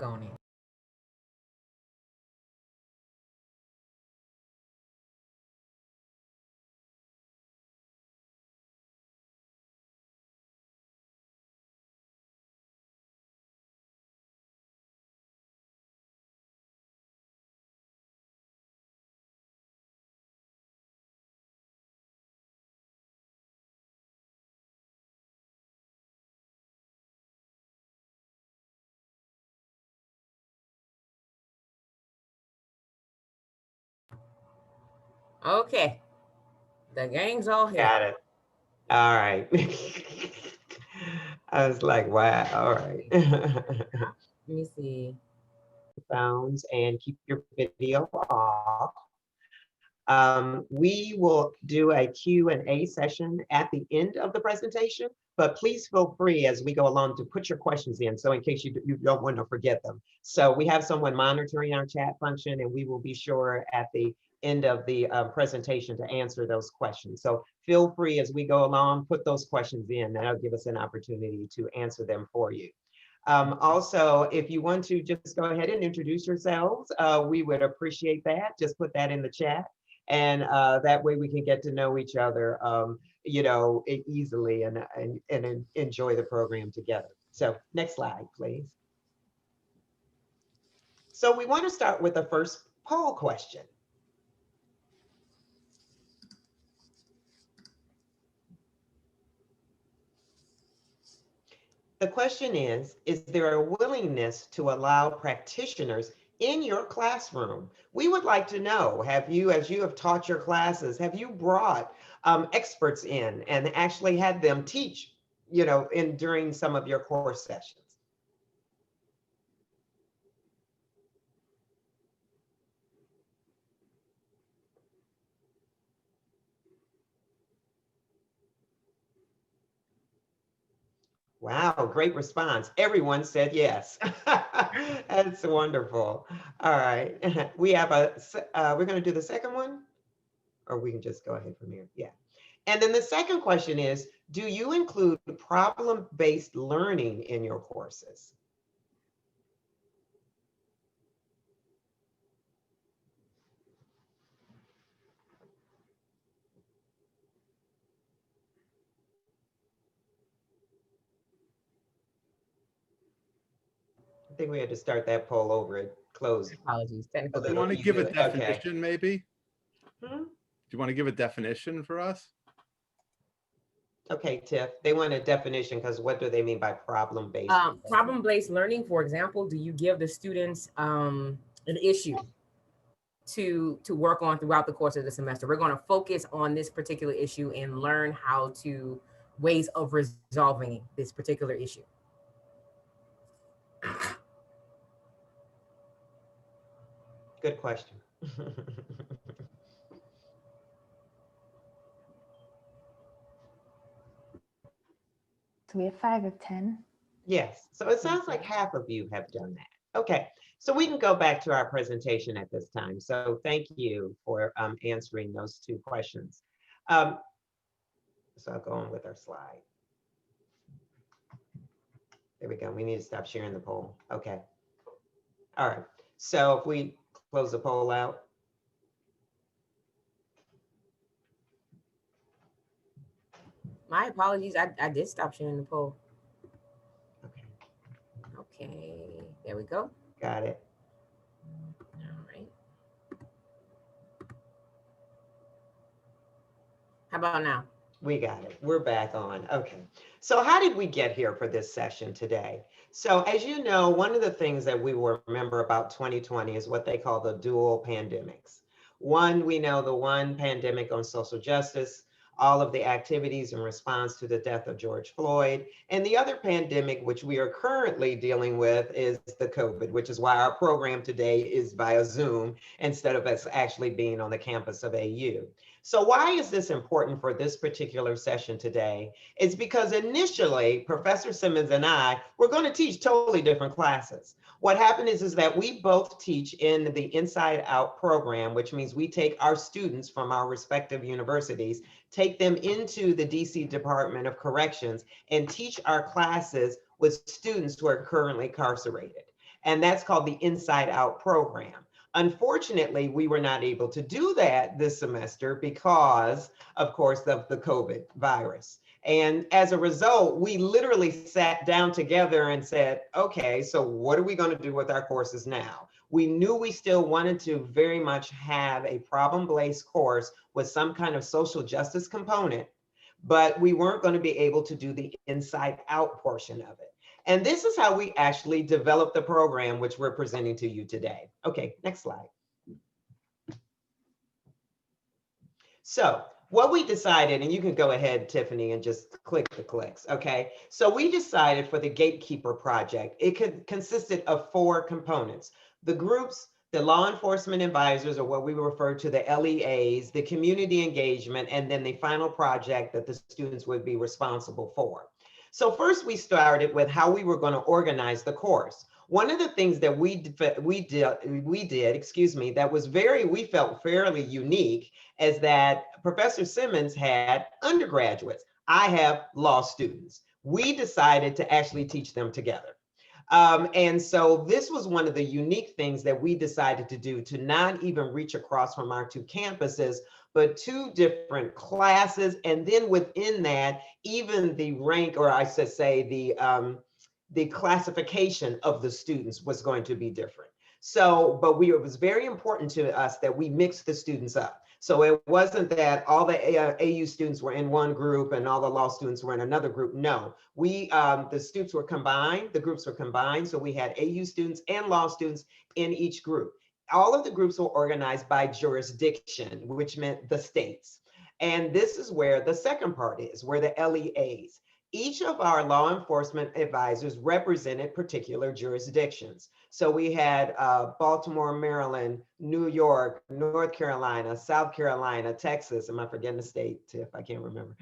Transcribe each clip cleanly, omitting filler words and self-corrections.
on it. Okay, the gang's all here. Got it. All right. I was like, wow. All right. Let me see. Phones and keep your video off. We will do a Q&A session at the end of the presentation, but please feel free as we go along to put your questions in. So in case you don't want to forget them. So we have someone monitoring our chat function, and we will be sure at the end of the presentation to answer those questions. So feel free as we go along, put those questions in. That'll give us an opportunity to answer them for you. Also, if you want to just go ahead and introduce yourselves, we would appreciate that. Just put that in the chat. And that way we can get to know each other, easily and enjoy the program together. So next slide, please. So we want to start with the first poll question. The question is there a willingness to allow practitioners in your classroom? We would like to know, have you, as you have taught your classes, have you brought experts in and actually had them teach, during some of your course sessions? Wow, great response. Everyone said yes. That's wonderful. All right. We're going to do the second one, or we can just go ahead from here. Yeah. And then the second question is, do you include problem-based learning in your courses? I think we had to start that poll over. It closed Apologies, a technical Do you little want to difficulty. give a easily. Okay. definition, maybe? Hmm? Do you want to give a definition for us? Okay, Tiff, they want a definition because what do they mean by problem-based learning? Problem-based learning, for example, do you give the students an issue to work on throughout the course of the semester? We're going to focus on this particular issue and learn how to ways of resolving this particular issue. Good question. So we have 5 of 10. Yes, so it sounds like half of you have done that. Okay, so we can go back to our presentation at this time. So thank you for answering those two questions. Um, so I'll go on with our slide. There we go. We need to stop sharing the poll. Okay. All right. So if we close the poll out. My apologies, I did stop sharing the poll. Okay. Okay, there we go. Got it. All right. How about now? We got it. We're back on. Okay. So how did we get here for this session today? So as you know, one of the things that we will remember about 2020 is what they call the dual pandemics. One, we know the one pandemic on social justice, all of the activities in response to the death of George Floyd. And the other pandemic, which we are currently dealing with, is the COVID, which is why our program today is via Zoom instead of us actually being on the campus of AU. So why is this important for this particular session today? It's because initially, Professor Simmons and I were going to teach totally different classes. What happened is that we both teach in the Inside Out program, which means we take our students from our respective universities, take them into the DC Department of Corrections, and teach our classes with students who are currently incarcerated. And that's called the Inside Out program. Unfortunately, we were not able to do that this semester because, of course, of the COVID virus. And as a result, we literally sat down together and said, okay, so what are we going to do with our courses now? We knew we still wanted to very much have a problem-based course with some kind of social justice component, but we weren't going to be able to do the inside out portion of it. And this is how we actually developed the program, which we're presenting to you today. Okay, next slide. So what we decided, and you can go ahead, Tiffany, and just click the clicks, okay? So we decided for the Gatekeeper project, it consisted of 4 components. The groups, the law enforcement advisors, or what we refer to the LEAs, the community engagement, and then the final project that the students would be responsible for. So first we started with how we were going to organize the course. One of the things that we did, that was we felt fairly unique is that Professor Simmons had undergraduates. I have law students. We decided to actually teach them together. And so this was one of the unique things that we decided to do, to not even reach across from our 2 campuses, but 2 different classes. And then within that, even the rank, or I should say the classification of the students was going to be different. So, but it was very important to us that we mixed the students up. So it wasn't that all the AU students were in one group and all the law students were in another group. No, the students were combined, the groups were combined. So we had AU students and law students in each group. All of the groups were organized by jurisdiction, which meant the states. And this is where the second part is, where the LEAs. Each of our law enforcement advisors represented particular jurisdictions. So we had Baltimore, Maryland, New York, North Carolina, South Carolina, Texas. Am I forgetting the state, Tiff? I can't remember.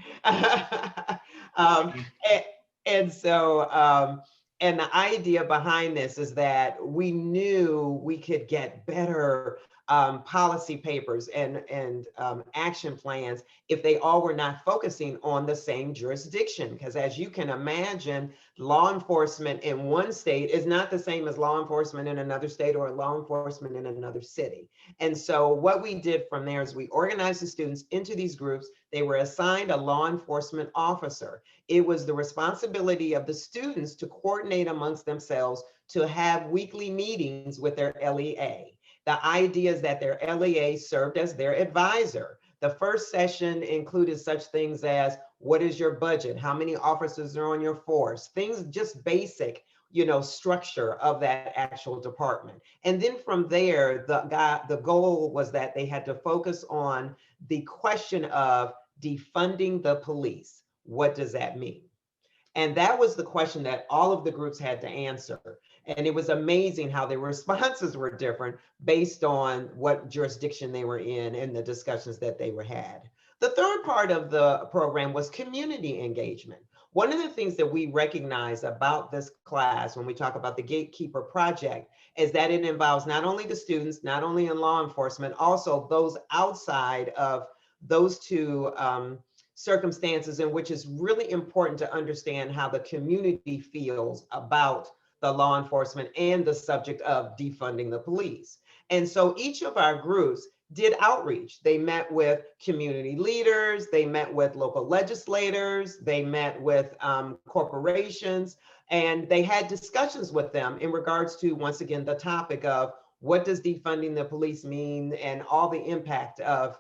And the idea behind this is that we knew we could get better policy papers and action plans if they all were not focusing on the same jurisdiction. Because as you can imagine, law enforcement in one state is not the same as law enforcement in another state or law enforcement in another city. And so what we did from there is we organized the students into these groups. They were assigned a law enforcement officer. It was the responsibility of the students to coordinate amongst themselves to have weekly meetings with their LEA. The idea is that their LEA served as their advisor. The first session included such things as, what is your budget? How many officers are on your force? Things just basic, structure of that actual department. And then from there, the goal was that they had to focus on the question of defunding the police. What does that mean? And that was the question that all of the groups had to answer. And it was amazing how their responses were different based on what jurisdiction they were in and the discussions that they were had. The third part of the program was community engagement. One of the things that we recognize about this class when we talk about the Gatekeeper project is that it involves not only the students, not only in law enforcement, also those outside of those 2 circumstances, in which it's really important to understand how the community feels about the law enforcement and the subject of defunding the police. And so each of our groups did outreach. They met with community leaders, they met with local legislators, they met with corporations, and they had discussions with them in regards to, once again, the topic of what does defunding the police mean and all the impact of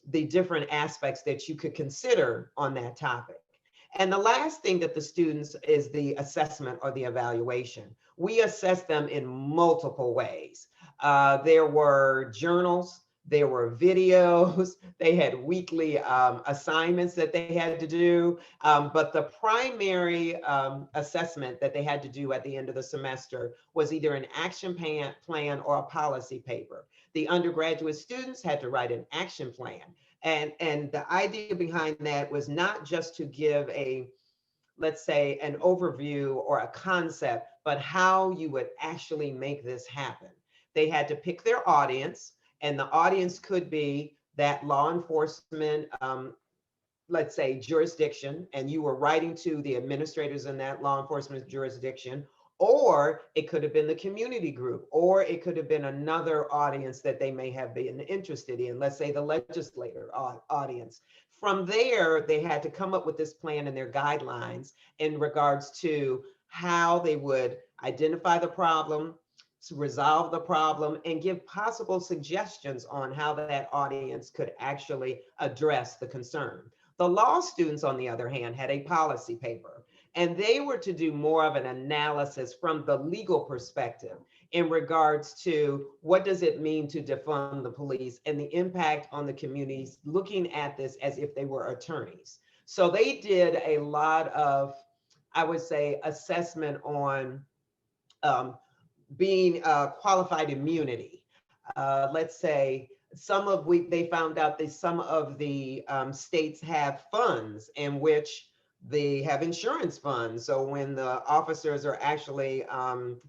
the different aspects that you could consider on that topic. And the last thing that the students is the assessment or the evaluation. We assess them in multiple ways. There were journals, there were videos, they had weekly assignments that they had to do. But the primary assessment that they had to do at the end of the semester was either an action plan or a policy paper. The undergraduate students had to write an action plan. And the idea behind that was not just to give let's say, an overview or a concept, but how you would actually make this happen. They had to pick their audience, and the audience could be that law enforcement, let's say, jurisdiction, and you were writing to the administrators in that law enforcement jurisdiction, Or it could have been the community group, or it could have been another audience that they may have been interested in, let's say the legislator audience. From there, they had to come up with this plan and their guidelines in regards to how they would identify the problem, to resolve the problem, and give possible suggestions on how that audience could actually address the concern. The law students, on the other hand, had a policy paper, and they were to do more of an analysis from the legal perspective in regards to what does it mean to defund the police and the impact on the communities, looking at this as if they were attorneys. So they did a lot of, I would say, assessment on being qualified immunity. Let's say they found out that some of the states have funds in which they have insurance funds. So when the officers are actually,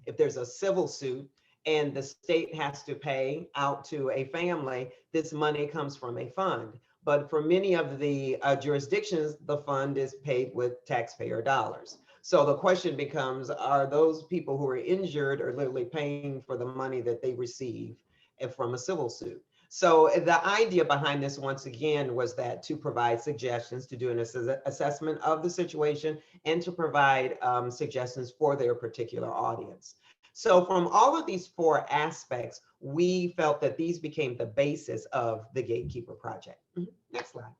if there's a civil suit and the state has to pay out to a family, this money comes from a fund. But for many of the jurisdictions, the fund is paid with taxpayer dollars. So the question becomes, are those people who are injured are literally paying for the money that they receive from a civil suit? So the idea behind this, once again, was that to provide suggestions, to do an assessment of the situation, and to provide suggestions for their particular audience. So from all of these four aspects, we felt that these became the basis of the Gatekeeper project. Next slide.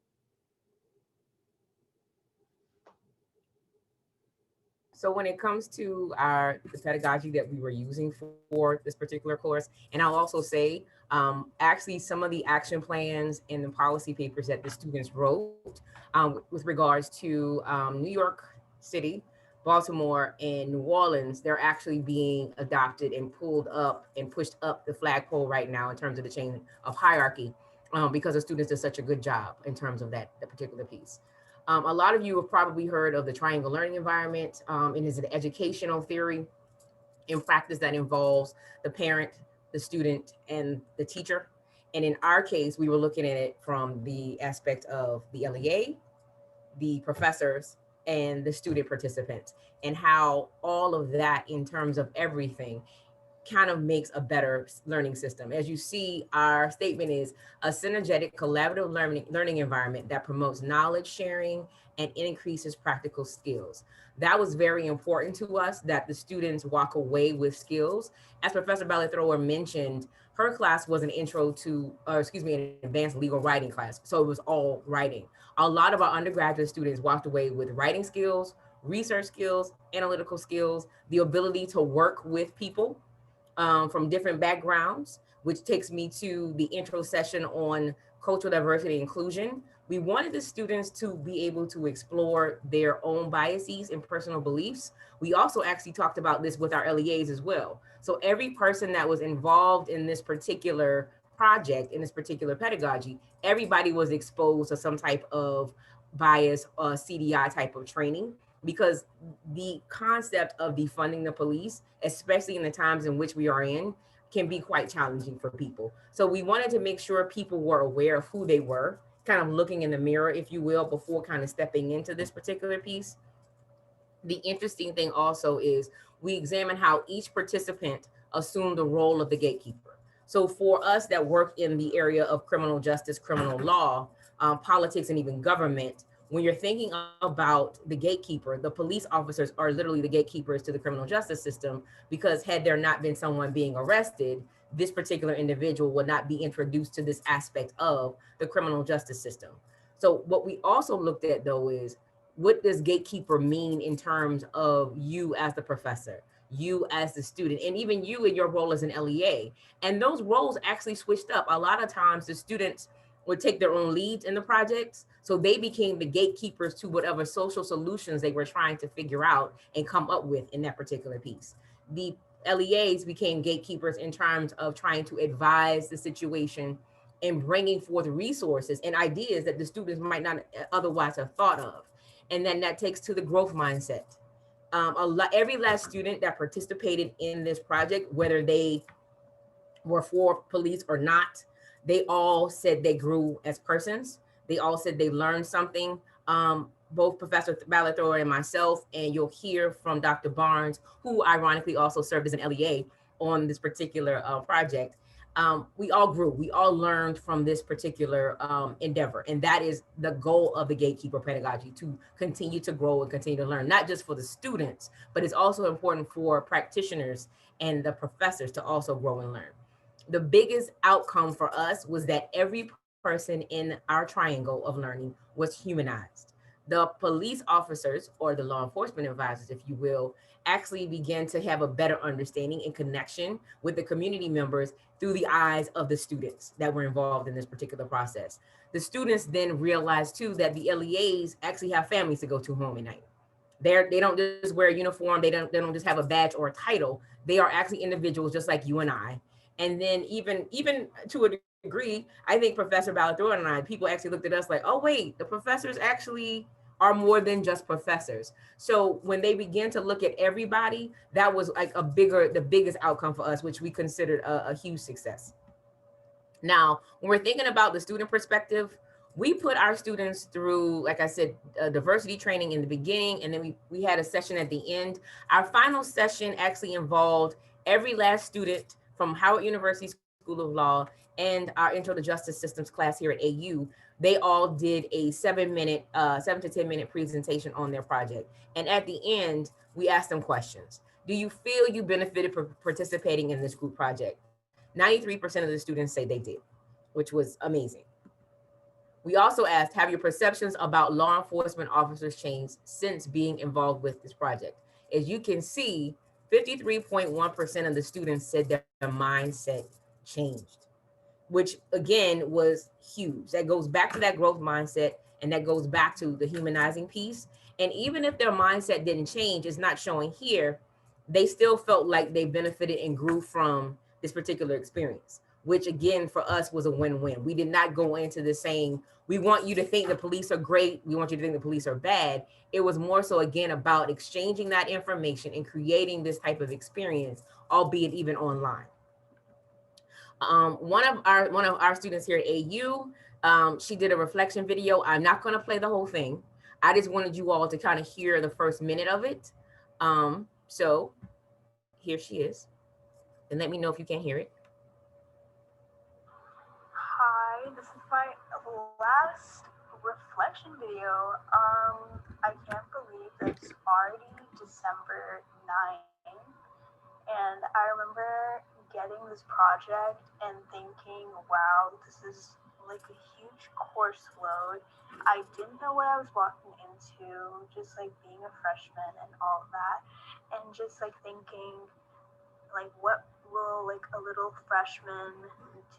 So when it comes to the pedagogy that we were using for this particular course, and I'll also say, actually some of the action plans and the policy papers that the students wrote with regards to New York City, Baltimore, and New Orleans, they're actually being adopted and pulled up and pushed up the flagpole right now in terms of the chain of hierarchy, because the students did such a good job in terms of that particular piece. A lot of you have probably heard of the triangle learning environment, and is an educational theory in practice that involves the parent, the student, and the teacher. And in our case, we were looking at it from the aspect of the LEA, the professors, and the student participants, and how all of that in terms of everything kind of makes a better learning system. As you see, our statement is a synergetic collaborative learning environment that promotes knowledge sharing and increases practical skills. That was very important to us, that the students walk away with skills. As Professor Balithrower mentioned, her class was an intro to, an advanced legal writing class. So it was all writing. A lot of our undergraduate students walked away with writing skills, research skills, analytical skills, the ability to work with people from different backgrounds, which takes me to the intro session on cultural diversity and inclusion. We wanted the students to be able to explore their own biases and personal beliefs. We also actually talked about this with our LEAs as well. So every person that was involved in this particular project, in this particular pedagogy, everybody was exposed to some type of bias, CDI type of training, because the concept of defunding the police, especially in the times in which we are in, can be quite challenging for people. So we wanted to make sure people were aware of who they were, kind of looking in the mirror, if you will, before kind of stepping into this particular piece. The interesting thing also is we examine how each participant assumed the role of the gatekeeper. So for us that work in the area of criminal justice, criminal law, politics, and even government, when you're thinking about the gatekeeper, the police officers are literally the gatekeepers to the criminal justice system, because had there not been someone being arrested, this particular individual would not be introduced to this aspect of the criminal justice system. So what we also looked at though is, what does gatekeeper mean in terms of you as the professor, you as the student, and even you in your role as an LEA? And those roles actually switched up. A lot of times the students would take their own leads in the projects. So they became the gatekeepers to whatever social solutions they were trying to figure out and come up with in that particular piece. The LEAs became gatekeepers in terms of trying to advise the situation and bringing forth resources and ideas that the students might not otherwise have thought of. And then that takes to the growth mindset. Every last student that participated in this project, whether they were for police or not, they all said they grew as persons. They all said they learned something. both Professor Balathrower and myself, and you'll hear from Dr. Barnes, who ironically also served as an LEA on this particular project. We all grew, we all learned from this particular endeavor. And that is the goal of the Gatekeeper pedagogy, to continue to grow and continue to learn, not just for the students, but it's also important for practitioners and the professors to also grow and learn. The biggest outcome for us was that every person in our triangle of learning was humanized. The police officers, or the law enforcement advisors, if you will, actually began to have a better understanding and connection with the community members through the eyes of the students that were involved in this particular process. The students then realized too that the LEAs actually have families to go to home at night. They don't just wear a uniform. They don't just have a badge or a title. They are actually individuals just like you and I. And then even to a degree, I think Professor Balathrower and I, people actually looked at us like, oh wait, the professors actually are more than just professors. So when they began to look at everybody, that was like the biggest outcome for us, which we considered a huge success. Now, when we're thinking about the student perspective, we put our students through, like I said, diversity training in the beginning, and then we had a session at the end. Our final session actually involved every last student from Howard University School of Law and our Intro to Justice Systems class here at AU. They all did a 7 minute, 7 to 10 minute presentation on their project. And at the end, we asked them questions. Do you feel you benefited from participating in this group project? 93% of the students say they did, which was amazing. We also asked, have your perceptions about law enforcement officers changed since being involved with this project? As you can see, 53.1% of the students said their mindset changed, which again was huge. That goes back to that growth mindset, and that goes back to the humanizing piece. And even if their mindset didn't change, it's not showing here, they still felt like they benefited and grew from this particular experience, which again for us was a win-win. We did not go into this saying, we want you to think the police are great, we want you to think the police are bad. It was more so again about exchanging that information and creating this type of experience, albeit even online. One of our students here at AU, she did a reflection video. I'm not going to play the whole thing. I just wanted you all to kind of hear the first minute of it. So here she is, and let me know if you can't hear it. Hi, this is my last reflection video. I can't believe it's already December 9th, and I remember getting this project and thinking, wow, this is like a huge course load. I didn't know what I was walking into, just like being a freshman and all of that, and just like thinking, like what will like a little freshman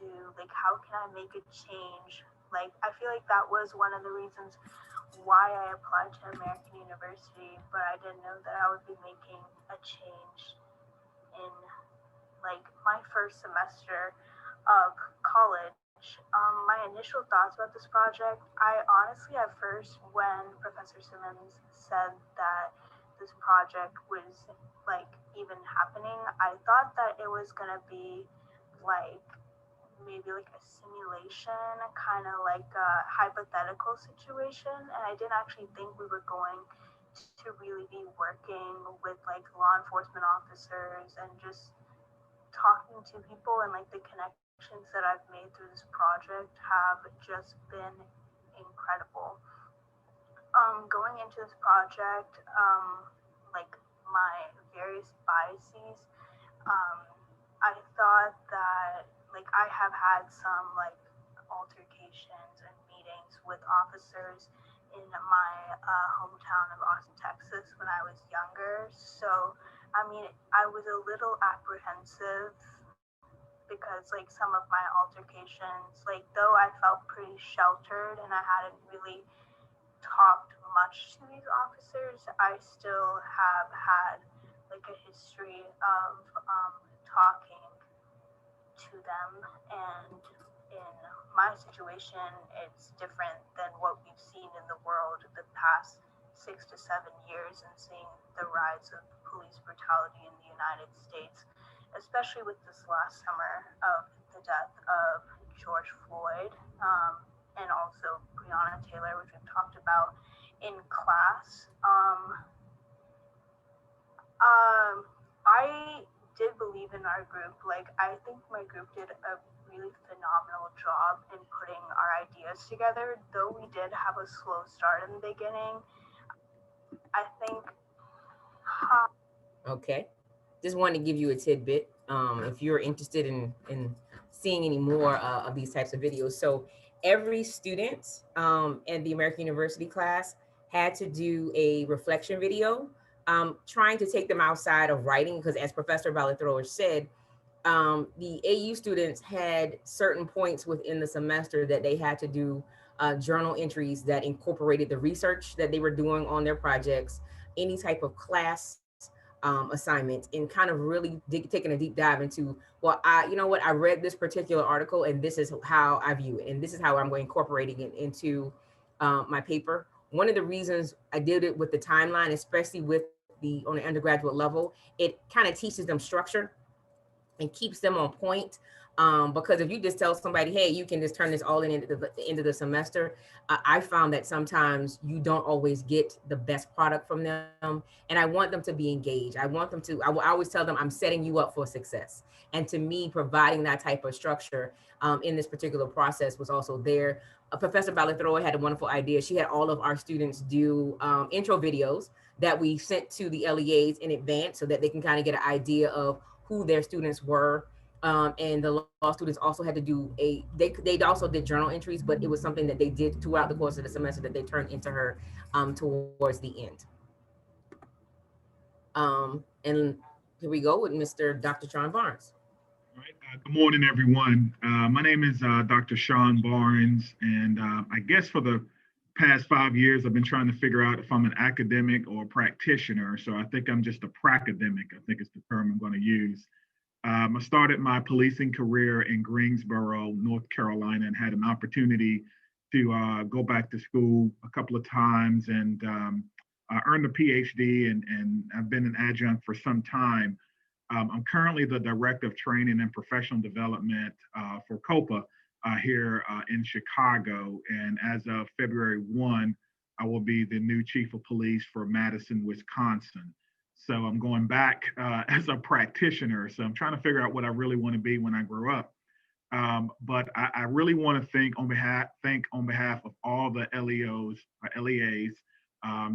do, like how can I make a change. Like I feel like that was one of the reasons why I applied to American University, but I didn't know that I would be making a change in like my first semester of college. My initial thoughts about this project, I honestly at first when Professor Simmons said that this project was like even happening, I thought that it was gonna be like maybe like a simulation, kind of like a hypothetical situation, and I didn't actually think we were going to really be working with like law enforcement officers and just talking to people, and like the connections that I've made through this project have just been incredible. Going into this project, like my various biases, um, I thought that like I have had some like altercations and meetings with officers in my hometown of Austin, Texas when I was younger. So I mean, I was a little apprehensive because like some of my altercations, like though I felt pretty sheltered and I hadn't really talked much to these officers, I still have had like a history of talking to them. And in my situation, it's different than what we've seen in the world the past 6 to 7 years and seeing the rise of police brutality in the United States, especially with this last summer of the death of George Floyd, and also Breonna Taylor, which we've talked about in class. I did believe in our group. Like, I think my group did a really phenomenal job in putting our ideas together. Though we did have a slow start in the beginning, I think. Okay. Just wanted to give you a tidbit. If you're interested in seeing any more of these types of videos. So every student in the American University class had to do a reflection video, trying to take them outside of writing, because as Professor Balathrower said, the AU students had certain points within the semester that they had to do journal entries that incorporated the research that they were doing on their projects, any type of class assignment, and kind of really taking a deep dive into, well, you know what, I read this particular article and this is how I view it, and this is how I'm going incorporating it into my paper. One of the reasons I did it with the timeline, especially with the on the undergraduate level, it kind of teaches them structure and keeps them on point. Because if you just tell somebody, hey, you can just turn this all in at the end of the semester, I found that sometimes you don't always get the best product from them. And I want them to be engaged. I want them to, I always tell them, I'm setting you up for success. And to me, providing that type of structure in this particular process was also there. Professor Balathroa had a wonderful idea. She had all of our students do intro videos that we sent to the LEAs in advance so that they can kind of get an idea of who their students were. And the law students also had to do they also did journal entries, but it was something that they did throughout the course of the semester that they turned into her towards the end. And here we go with Mr. Dr. Sean Barnes. All right. Good morning, everyone. My name is Dr. Sean Barnes, and I guess for the past 5 years, I've been trying to figure out if I'm an academic or a practitioner. So I think I'm just a pracademic, I think is the term I'm going to use. I started my policing career in Greensboro, North Carolina, and had an opportunity to go back to school a couple of times and I earned a PhD, and I've been an adjunct for some time. I'm currently the Director of Training and Professional Development for COPA here in Chicago. And as of February 1, I will be the new Chief of Police for Madison, Wisconsin. So I'm going back as a practitioner. So I'm trying to figure out what I really want to be when I grow up. But I really want to thank on behalf of all the LEAs,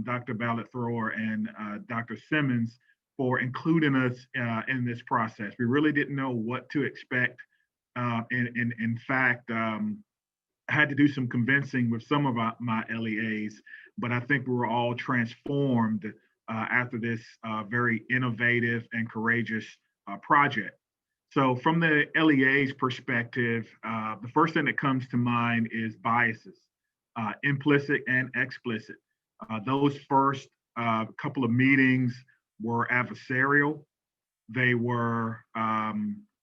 Dr. Balathrower and Dr. Simmons, for including us in this process. We really didn't know what to expect. In fact, I had to do some convincing with some of my LEAs, but I think we were all transformed after this very innovative and courageous project. So from the LEA's perspective, the first thing that comes to mind is biases, implicit and explicit. Those first couple of meetings were adversarial. They were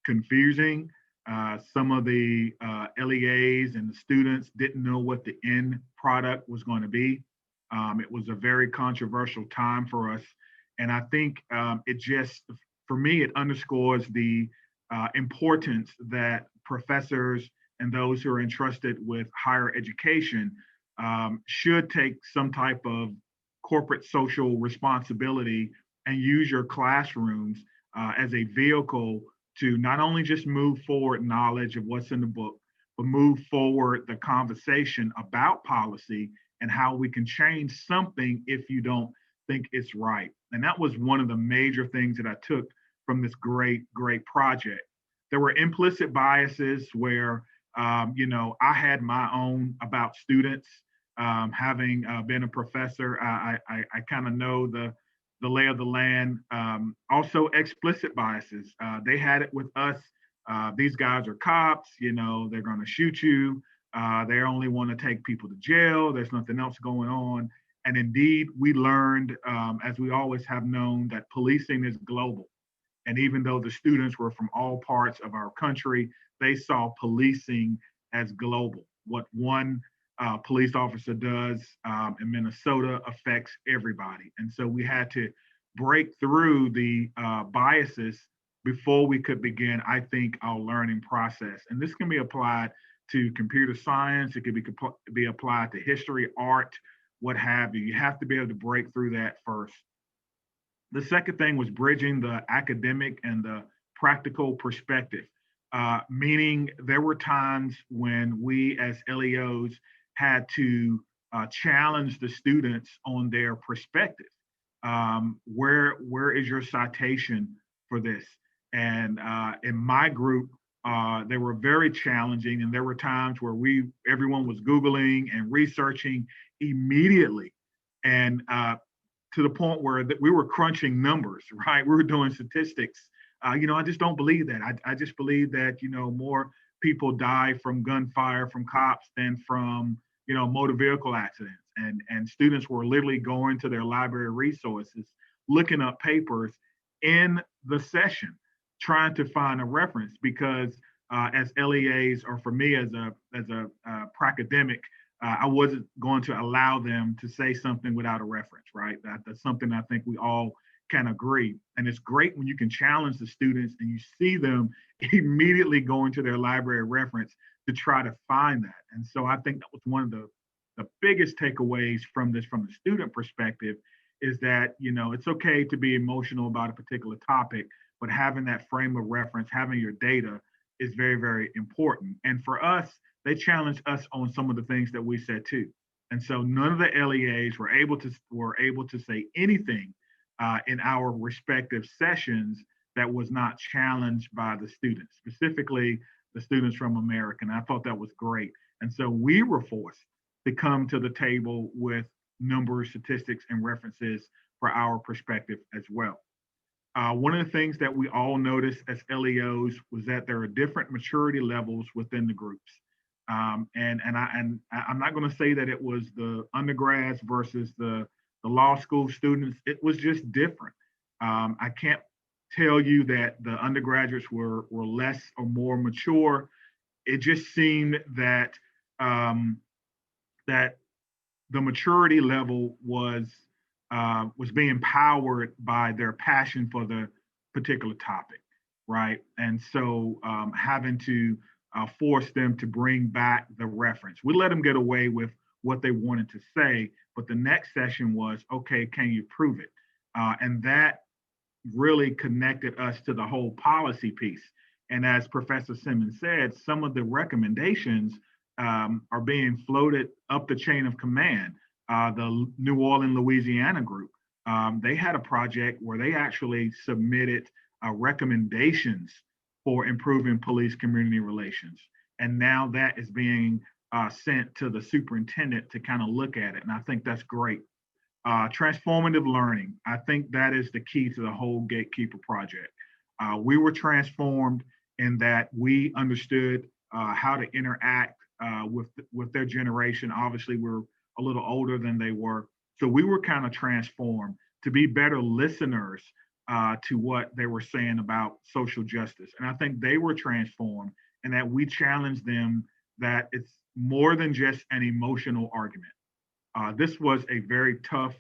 confusing. Some of the LEAs and the students didn't know what the end product was going to be. It was a very controversial time for us. And I think it just, for me, it underscores the importance that professors and those who are entrusted with higher education should take some type of corporate social responsibility and use your classrooms as a vehicle to not only just move forward knowledge of what's in the book, but move forward the conversation about policy and how we can change something if you don't think it's right. And that was one of the major things that I took from this great project. There were implicit biases where, I had my own about students. Having been a professor, I kind of know the lay of the land. Also explicit biases. They had it with us. These guys are cops, they're going to shoot you. They only want to take people to jail. There's nothing else going on. And indeed, we learned, as we always have known, that policing is global. And even though the students were from all parts of our country, they saw policing as global. What one police officer does in Minnesota affects everybody. And so we had to break through the biases before we could begin, I think, our learning process. And this can be applied to computer science. It could be applied to history, art, what have you. You have to be able to break through that first. The second thing was bridging the academic and the practical perspective, meaning there were times when we as LEOs had to challenge the students on their perspective. Where is your citation for this? And in my group, they were very challenging, and there were times where everyone was Googling and researching immediately, and to the point where we were crunching numbers, right? We were doing statistics. I just don't believe that. I just believe that, more people die from gunfire from cops than from, motor vehicle accidents. And students were literally going to their library resources, looking up papers in the session, trying to find a reference because as LEAs, or for me as a academic, I wasn't going to allow them to say something without a reference, right? That's something I think we all can agree. And it's great when you can challenge the students and you see them immediately going to their library reference to try to find that. And so I think that was one of the biggest takeaways from this, from the student perspective, is that, it's okay to be emotional about a particular topic, but having that frame of reference, having your data is very, very important. And for us, they challenged us on some of the things that we said too. And so none of the LEAs were able to say anything in our respective sessions that was not challenged by the students, specifically the students from American. I thought that was great. And so we were forced to come to the table with numbers, statistics, and references for our perspective as well. One of the things that we all noticed as LEOs was that there are different maturity levels within the groups. And I'm not going to say that it was the undergrads versus the law school students. It was just different. I can't tell you that the undergraduates were less or more mature. It just seemed that that the maturity level was being powered by their passion for the particular topic, right? And so having to force them to bring back the reference. We let them get away with what they wanted to say, but the next session was, okay, can you prove it? And that really connected us to the whole policy piece. And as Professor Simmons said, some of the recommendations are being floated up the chain of command. The New Orleans, Louisiana group, they had a project where they actually submitted recommendations for improving police community relations. And now that is being sent to the superintendent to kind of look at it. And I think that's great. Transformative learning. I think that is the key to the whole Gatekeeper project. We were transformed in that we understood how to interact with their generation. Obviously, we're a little older than they were. So we were kind of transformed to be better listeners to what they were saying about social justice. And I think they were transformed in that we challenged them that it's more than just an emotional argument. This was a very tough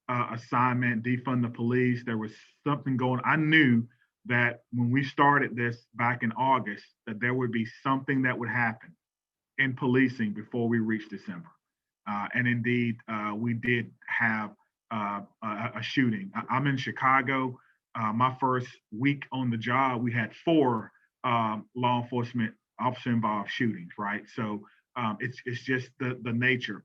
assignment, defund the police. There was something going. I knew that when we started this back in August, that there would be something that would happen in policing before we reached December. And indeed, we did have a shooting. I'm in Chicago. My first week on the job, we had 4 law enforcement officer involved shootings, right? So it's just the nature.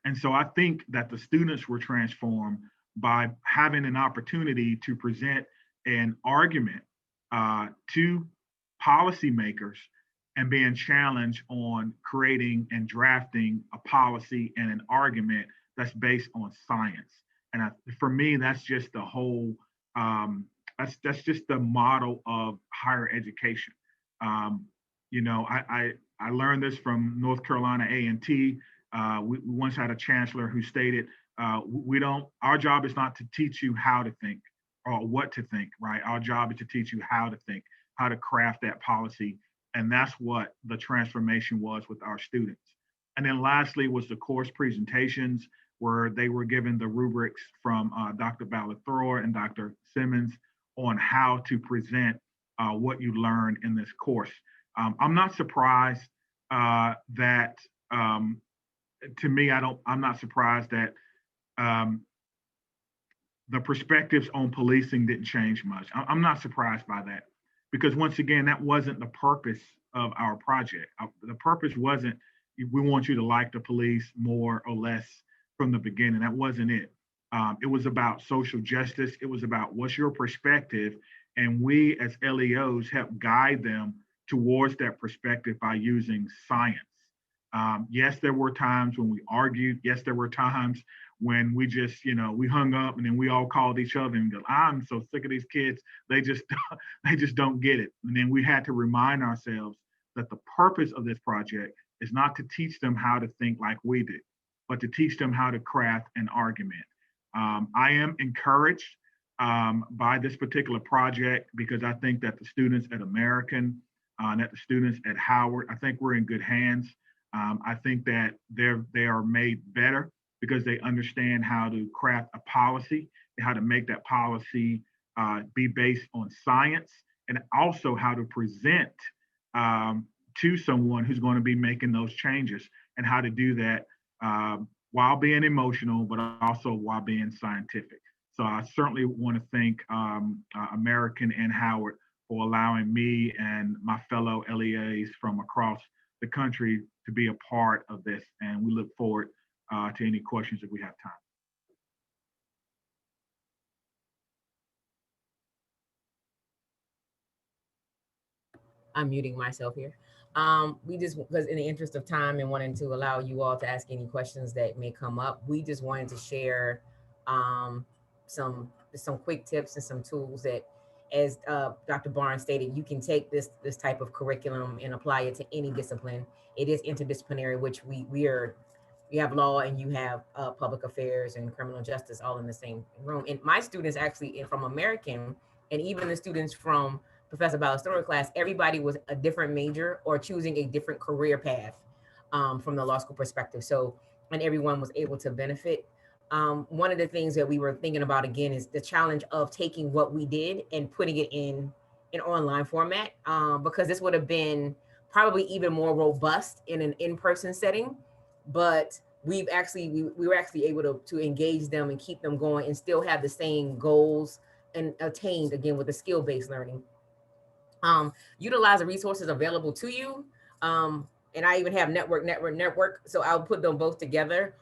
And so I think that the students were transformed by having an opportunity to present an argument to policymakers and being challenged on creating and drafting a policy and an argument that's based on science. And for me, that's just the whole, that's just the model of higher education. I learned this from North Carolina A&T. We once had a chancellor who stated, our job is not to teach you how to think or what to think, right? Our job is to teach you how to think, how to craft that policy. And that's what the transformation was with our students. And then lastly was the course presentations, where they were given the rubrics from Dr. Balathrower and Dr. Simmons on how to present what you learned in this course. I'm not surprised that to me, I'm not surprised that um, the perspectives on policing didn't change much. I'm not surprised by that because once again, that wasn't the purpose of our project. The purpose wasn't we want you to like the police more or less from the beginning. That wasn't it. It was about social justice. It was about what's your perspective, and we as LEOs help guide them towards that perspective by using science. Yes, there were times when we argued. Yes, there were times when we just, we hung up and then we all called each other and go, I'm so sick of these kids. They just, they just don't get it. And then we had to remind ourselves that the purpose of this project is not to teach them how to think like we did, but to teach them how to craft an argument. I am encouraged by this particular project because I think that the students at American, and that the students at Howard, I think we're in good hands. I think that they are made better because they understand how to craft a policy, how to make that policy be based on science, and also how to present to someone who's going to be making those changes and how to do that while being emotional, but also while being scientific. So I certainly want to thank American and Howard for allowing me and my fellow LEAs from across the country to be a part of this. And we look forward to any questions if we have time. I'm muting myself here. We just, because in the interest of time and wanting to allow you all to ask any questions that may come up, we just wanted to share some quick tips and some tools that, as Dr. Barnes stated, you can take this type of curriculum and apply it to any discipline. It is interdisciplinary, which we have law and you have public affairs and criminal justice all in the same room. And my students actually from American, and even the students from Professor Ballestora class, everybody was a different major or choosing a different career path from the law school perspective. So, and everyone was able to benefit. One of the things that we were thinking about again is the challenge of taking what we did and putting it in an online format, because this would have been probably even more robust in an in-person setting. But we were actually able to engage them and keep them going and still have the same goals and attained again with the skill-based learning. Utilize the resources available to you. And I even have network. So I'll put them both together.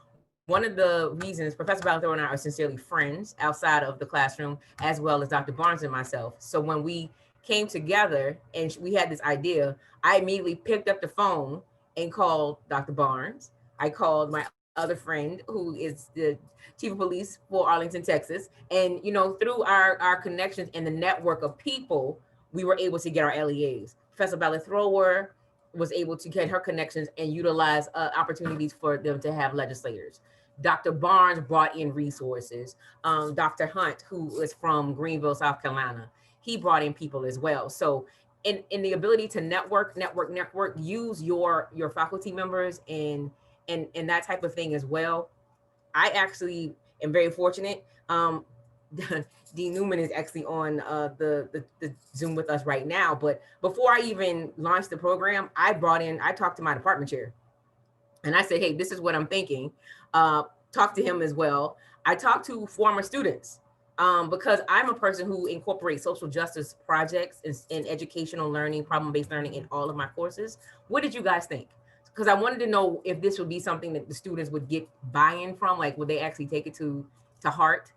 One of the reasons Professor Ballethor and I are sincerely friends outside of the classroom, as well as Dr. Barnes and myself. So when we came together and we had this idea, I immediately picked up the phone and called Dr. Barnes. I called my other friend who is the chief of police for Arlington, Texas. And, through our connections and the network of people, we were able to get our LEAs. Professor Ballethrower was able to get her connections and utilize opportunities for them to have legislators. Dr. Barnes brought in resources. Dr. Hunt, who is from Greenville, South Carolina, he brought in people as well. So in the ability to network, use your faculty members and that type of thing as well. I actually am very fortunate. Dean Newman is actually on the Zoom with us right now. But before I even launched the program, I talked to my department chair. And I said, hey, this is what I'm thinking. Talk to him as well. I talked to former students because I'm a person who incorporates social justice projects and educational learning, problem-based learning in all of my courses. What did you guys think? Because I wanted to know if this would be something that the students would get buy-in from, like would they actually take it to heart?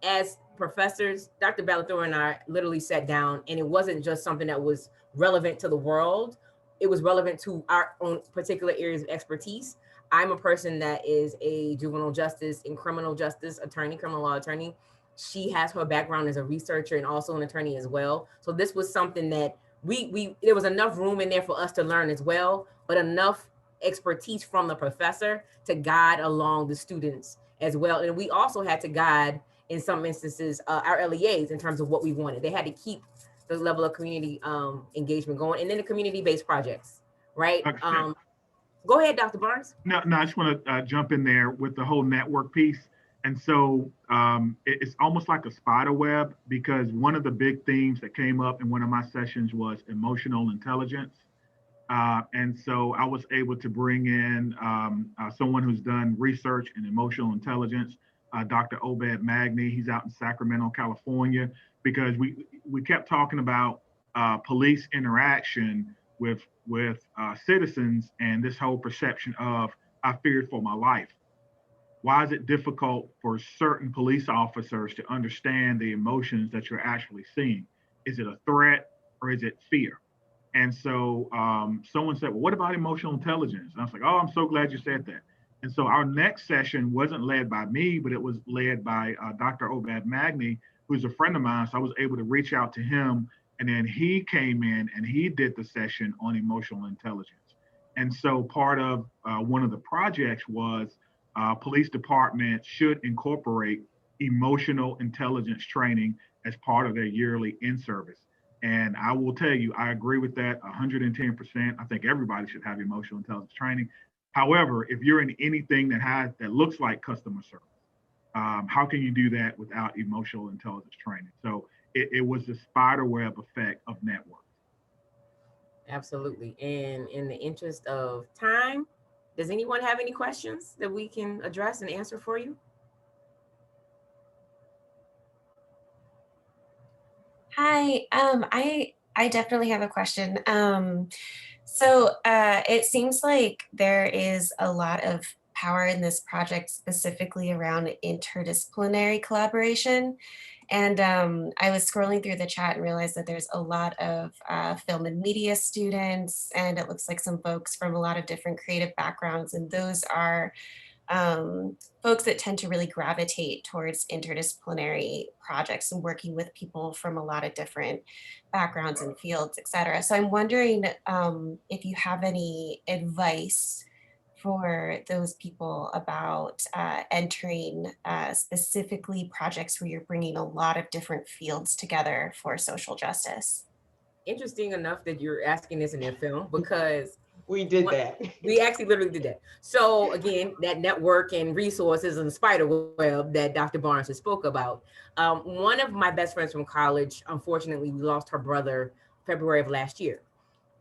As professors, Dr. Ballethor and I literally sat down, and it wasn't just something that was relevant to the world. It was relevant to our own particular areas of expertise. I'm a person that is a juvenile justice and criminal justice attorney, criminal law attorney. She has her background as a researcher and also an attorney as well. So this was something that there was enough room in there for us to learn as well, but enough expertise from the professor to guide along the students as well. And we also had to guide, in some instances, our LEAs in terms of what we wanted. They had to keep the level of community engagement going, and then the community-based projects, right? Okay. Go ahead, Dr. Barnes. No, I just want to jump in there with the whole network piece. And so it's almost like a spider web, because one of the big themes that came up in one of my sessions was emotional intelligence. And so I was able to bring in someone who's done research in emotional intelligence, Dr. Obed Magni. He's out in Sacramento, California, because we kept talking about police interaction with citizens and this whole perception of I feared for my life. Why is it difficult for certain police officers to understand the emotions that you're actually seeing? Is it a threat or is it fear? And so someone said, well, what about emotional intelligence? And I was like, oh, I'm so glad you said that. And so our next session wasn't led by me, but it was led by Dr. Obad Magni, who's a friend of mine. So I was able to reach out to him. And then he came in and he did the session on emotional intelligence. And so part of one of the projects was police departments should incorporate emotional intelligence training as part of their yearly in-service. And I will tell you, I agree with that 110%. I think everybody should have emotional intelligence training. However, if you're in anything that looks like customer service, how can you do that without emotional intelligence training? So it was the spider web effect of networks. Absolutely. And in the interest of time, does anyone have any questions that we can address and answer for you? Hi, I definitely have a question. It seems like there is a lot of power in this project, specifically around interdisciplinary collaboration. And I was scrolling through the chat and realized that there's a lot of film and media students, and it looks like some folks from a lot of different creative backgrounds. And those are folks that tend to really gravitate towards interdisciplinary projects and working with people from a lot of different backgrounds and fields, et cetera. So I'm wondering if you have any advice for those people about entering specifically projects where you're bringing a lot of different fields together for social justice. Interesting enough that you're asking this in their film, because We did that. we actually literally did that. So again, that network and resources and the spider web that Dr. Barnes has spoke about. One of my best friends from college, unfortunately, we lost her brother February of last year,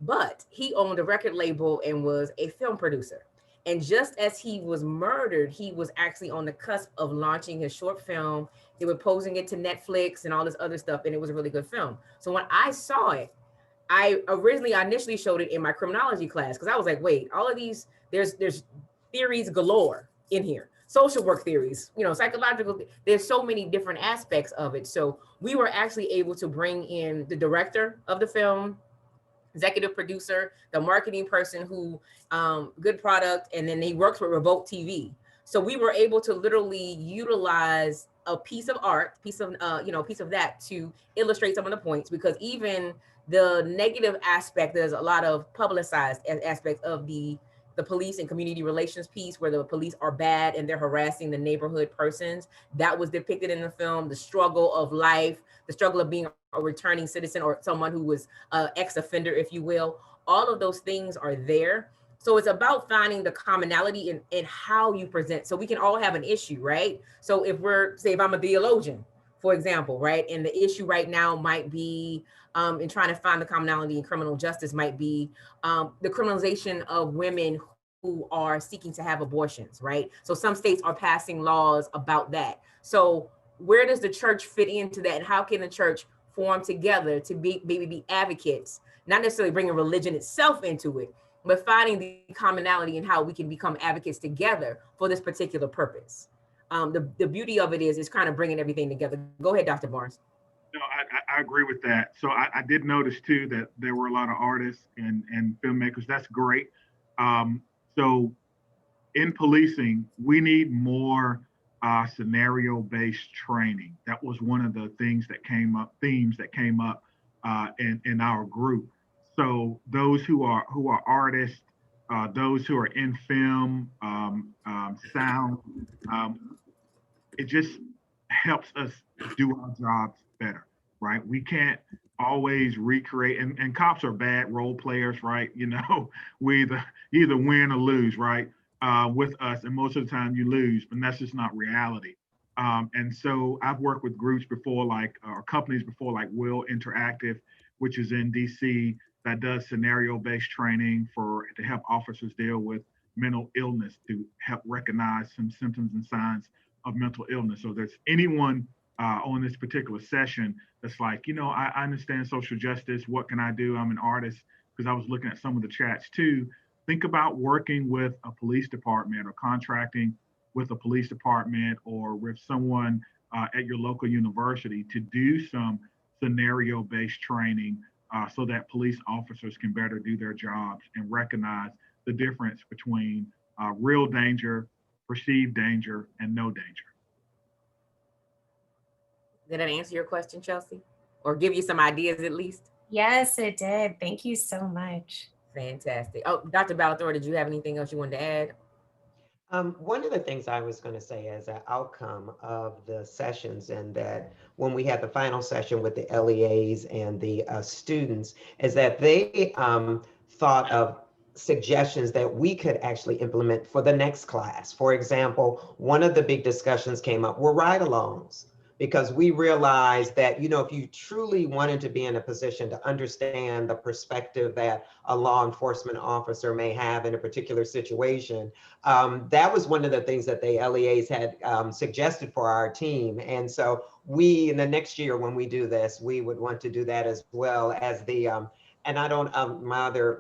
but he owned a record label and was a film producer. And just as he was murdered, he was actually on the cusp of launching his short film. They were posing it to Netflix and all this other stuff, and it was a really good film. So when I saw it, I initially showed it in my criminology class, because I was like, wait, all of these, there's theories galore in here. Social work theories, psychological, there's so many different aspects of it. So we were actually able to bring in the director of the film, executive producer, the marketing person who, good product, and then he works with Revolt TV. So we were able to literally utilize a piece of art, piece of that to illustrate some of the points, because even the negative aspect, there's a lot of publicized aspects of the police and community relations piece, where the police are bad and they're harassing the neighborhood persons. That was depicted in the film. The struggle of life, the struggle of being a returning citizen or someone who was an ex-offender, if you will. All of those things are there. So it's about finding the commonality in how you present. So we can all have an issue, right? So if I'm a theologian, for example, right? And the issue right now might be, in trying to find the commonality in criminal justice, might be the criminalization of women who are seeking to have abortions, right? So some states are passing laws about that. So where does the church fit into that? And how can the church form together to be advocates, not necessarily bringing religion itself into it, but finding the commonality in how we can become advocates together for this particular purpose. The beauty of it is kind of bringing everything together. Go ahead, Dr. Barnes. No, I agree with that. So I did notice too that there were a lot of artists and filmmakers. That's great. So in policing, we need more scenario-based training. That was one of the themes that came up in our group. So those who are artists, those who are in film, sound, it just helps us do our jobs better, right? We can't always recreate, and cops are bad role players, right? We either win or lose, right? With us, and most of the time you lose, but that's just not reality. And so I've worked with groups before, or companies before, like Will Interactive, which is in DC, that does scenario-based training to help officers deal with mental illness, to help recognize some symptoms and signs of mental illness. So if there's anyone on this particular session that's like, I understand social justice. What can I do? I'm an artist. Because I was looking at some of the chats too. Think about working with a police department or contracting with a police department or with someone at your local university to do some scenario-based training so that police officers can better do their jobs and recognize the difference between real danger, perceived danger, and no danger. Did that answer your question, Chelsea? Or give you some ideas at least? Yes, it did. Thank you so much. Fantastic. Oh, Dr. Balathor, did you have anything else you wanted to add? One of the things I was going to say as an outcome of the sessions, and that when we had the final session with the LEAs and the students, is that they thought of suggestions that we could actually implement for the next class. For example, one of the big discussions came up were ride-alongs, because we realized that, if you truly wanted to be in a position to understand the perspective that a law enforcement officer may have in a particular situation, that was one of the things that the LEAs had suggested for our team. And so we, in the next year when we do this, we would want to do that as well as the, and I don't, my other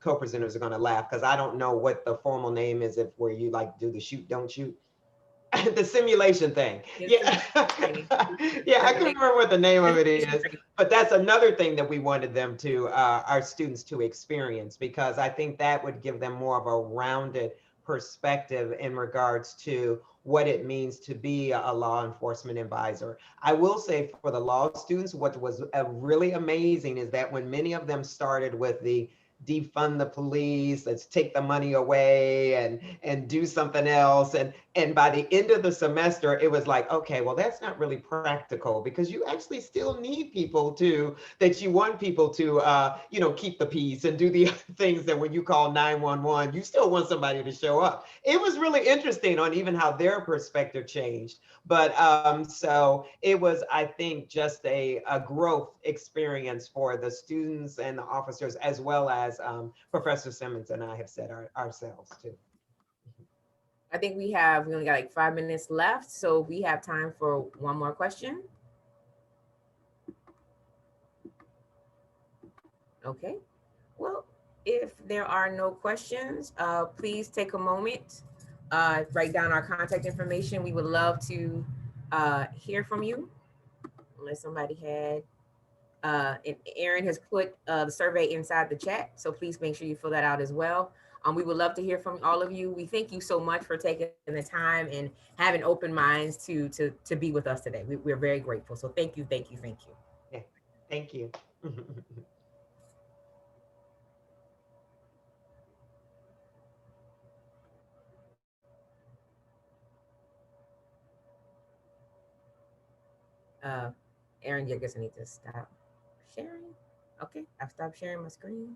co-presenters are gonna laugh because I don't know what the formal name is where you like do the shoot, don't shoot. The simulation thing. Yeah. Yeah, I can't remember what the name of it is, but that's another thing that we wanted them to, our students to experience, because I think that would give them more of a rounded perspective in regards to what it means to be a law enforcement advisor. I will say for the law students, what was really amazing is that when many of them started with the defund the police, let's take the money away and do something else. And by the end of the semester, it was like, okay, well, that's not really practical, because you actually still need people that you want people to, keep the peace and do the things that when you call 911, you still want somebody to show up. It was really interesting on even how their perspective changed. But so it was, I think, just a growth experience for the students and the officers, as well as Professor Simmons and I have said ourselves too. I think we only got like 5 minutes left, so we have time for one more question. Okay, well, if there are no questions, please take a moment, write down our contact information. We would love to hear from you. Unless somebody had, and Aaron has put the survey inside the chat, so please make sure you fill that out as well. We would love to hear from all of you. We thank you so much for taking the time and having open minds to be with us today. We're very grateful. So thank you, thank you, thank you. Yeah, thank you. Aaron, I guess I need to stop sharing. Okay, I've stopped sharing my screen.